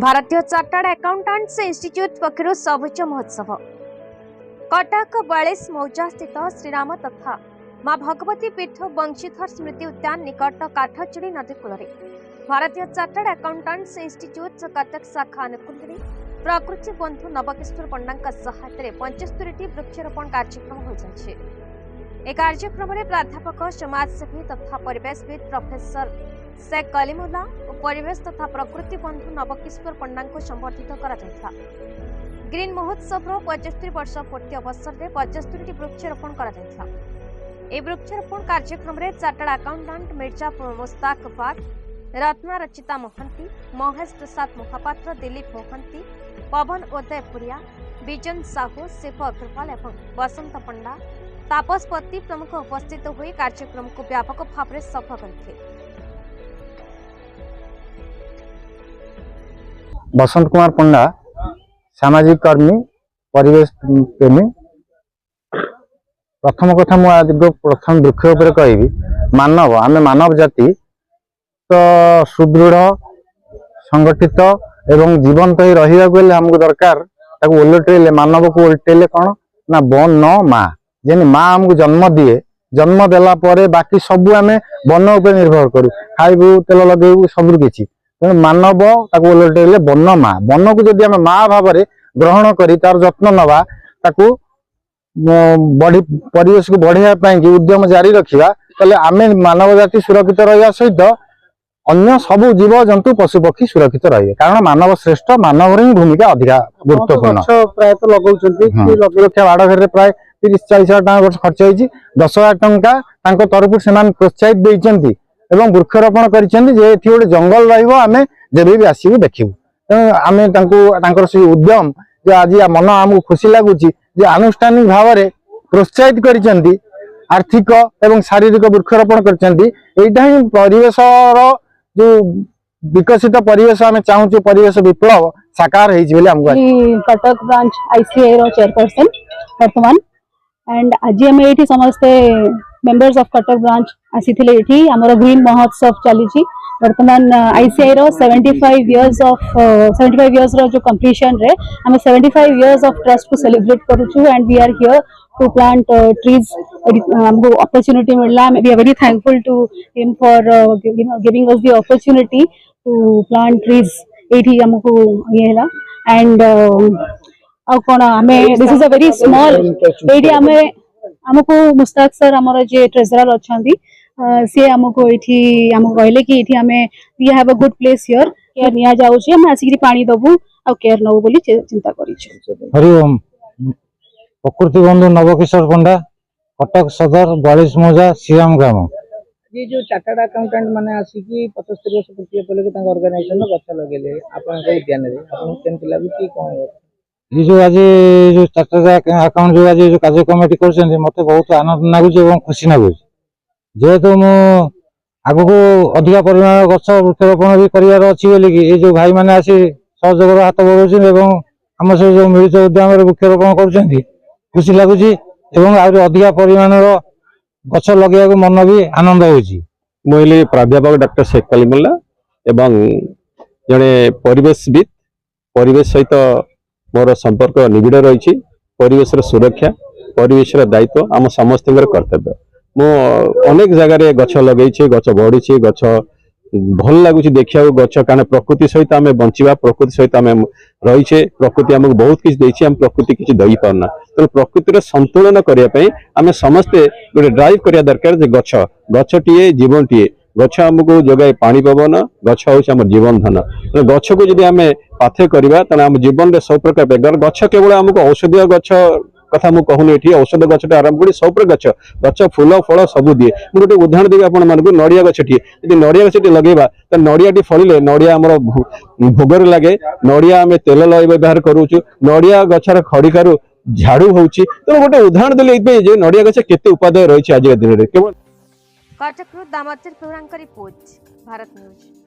भारतीय chartered accountants institute पक्षर सबुज महोत्सव कटक 42 मौजा स्थित श्रीराम तथा मां भगवती पीठ बंशीधर स्मृति उद्यान निकट काठचुड़ी नदी कूल भारतीय चार्टर्ड अकाउंटेंट्स इंस्टीट्यूट कटक शाखा अनुकूल प्रकृति बंधु नवकिशोर पंडा सहायता 75 वृक्षरोपण कार्यक्रम हो जाए। ए कार्यक्रम में प्राध्यापक समाजसेवी तथा परिवेशविद प्रोफेसर शेख कलीमुल्ला और परिवेश तथा प्रकृति बंधु नवकिशोर पंडा को संबर्धित करा ग्रीन महोत्सव 75 वर्ष पूर्ति अवसर में 75 वृक्षरोपण करा वृक्षरोपण कार्यक्रम में चार्टर्ड अकाउंटेंट मिर्जा मुस्ताक बाग रत्ना रचिता मोहंती महेश प्रसाद महापात्र दिलीप मोहंती पवन उदयपुरिया विजन साहू शिव अग्रवाल और बसंत पंडा तापसपति प्रमुख उपस्थित हुए कार्यक्रम को व्यापक भाव में सफल करते। बसंत कुमार पंडा सामाजिक कर्मी परिवेश प्रेमी। प्रथम कथा मुझे प्रथम वृक्ष उपर कहि मानव आम मानव जाति तो सुदृढ़ संगठित एवं जीवंत ही रहा आमको दरकार ओलटेले मानव को ओलटेले कौन ना वन माँ जेन माँ आमको जन्म दिए जन्म देला परे बाकी सबू आम वन उपर निर्भर करूँ खाइबू तेल लगेबू सब किसी तेणु मानव ओलटेले वन माँ वन को जदि आम माँ भाव में ग्रहण करी तार जत्न नवा ताकू बढ़ी परिवेश को बढ़ाई उद्यम जारी रखा ताले आम मानव जाति सुरक्षित रहा सहित अन्य सब जीव जंतु पशु पक्षी सुरक्षित रहे कारण मानव श्रेष्ठ मानव ही भूमिका अधिक गुरुत्वपूर्ण प्राय तो लगे रक्षा बाड़ घर प्राय 30-40 हजार वर्ष खर्च होती 10,000 टंका तरफ से प्रोत्साहित देती वृक्षरोपण कर गोटे जंगल रमें जब भी आसबू देखू तेणु आम उद्यम जो आज मन आमको खुशी लगुच आनुष्ठानिक भाव में प्रोत्साहित कर आर्थिक एवं शारीरिक वृक्षरोपण कर परिवेश जो विकसित परिवेश आम चाहूँ परिवेश विप्लव साकार कटक ब्रांच आईसीआई रो चेयरपर्सन वर्तमान एंड आज आम ये समस्ते मेंबर्स ऑफ कटक ब्रांच आसी आमर ग्रीन महोत्सव चली वर्तमान आईसीआई रो 75 इयर्स रो जो कंप्लीशन रे हम 75 इयर्स ऑफ ट्रस्ट को सेलिब्रेट करूछु and we are here to plant trees हमको opportunity मिला we are very thankful to him for giving us the opportunity to plant trees एठी हमको ये हला and आ कोन हमें this is a very small एठी हमें हमको मुस्ताक सर हमर जे ट्रेजरर अछंती से हमको एठी हमको कहले कि एठी हमें we have a good place here care निया जाउ छी हम आसी पानी दबु आ केयर नबु बोली चिंता करी छी। हरि ओम। प्रकृति बंधु नवकिशोर पंडा कटक सदर 42 मौजा श्रीराम ग्राम। ये जो चार्टर्ड अकाउंटेंट माने आसिकी 75 वर्ष पूर्ति पले के ऑर्गेनाइजेशन गछ लगेले आपन को उद्यान रे आपन केमति लागु की कोन ये जो आज जो चार्टर्ड अकाउंट जो आज जो कार्य कमिटी करछन मते बहुत आनंद लागु एवं खुशी लागु जेहेतु मु आगु को अधिक परिमाण गछ वृक्षरोपण भी करिवार अछि बोली कि ये जो भाई माने आसी सहयोग हाथ बढ़ौछन एवं हम से जो मिलित उद्यम रे वृक्षरोपण करछन खुशी लगुच अधिक परिमाण गछ लगे मन भी आनंद होली। प्राध्यापक डॉक्टर शेख कलीमुल्ला एवं जड़े परिवेशविद परिवेश सहित मोर संपर्क निबिड़ रही परिवेश सुरक्षा परिवेश दायित्व आम समस्त कर्तव्य मु अनेक जगह गछ लगे गछ बढ़ी गछ भल लगुच देखा गछ कारण प्रकृति सहित आम बंचा प्रकृति सहित आम रहीचे प्रकृति आमको बहुत किसी देछि आम प्रकृति किसी दई पारना तेणु प्रकृतिर संतुलन करने आम समस्ते गोटे ड्राइव करिया दरकार जे गछ गछटीए जीवनटीए गछ आमको जगह पानी पवन गछ हूँ आम जीवन धन तेणु गछ को जब आम पाथे करवा तेना आम जीवन में सब प्रकार बेगर गछ केवल आमको औषधीय गछ कथा मु कहूनी एठी औषध गछटे आरंभ करी सब गछ गछ फूल फल सब दिए मु गोटे उदाहरण देबी आपण मानकु नड़िया गछटी यदि नड़िया गछटी लगेबा त नड़ियाटी फलिले नड़िया हमर भोगर लागे नड़िया आमे तेल व्यवहार करूछु नड़िया गछर खड़िकारु झाड़ू होउची त गोटे उदाहरण देले जे नड़िया गछ केते उपादेय रहिछि आज दिन रे केवल कटकरू Damodar programme report Bharat news.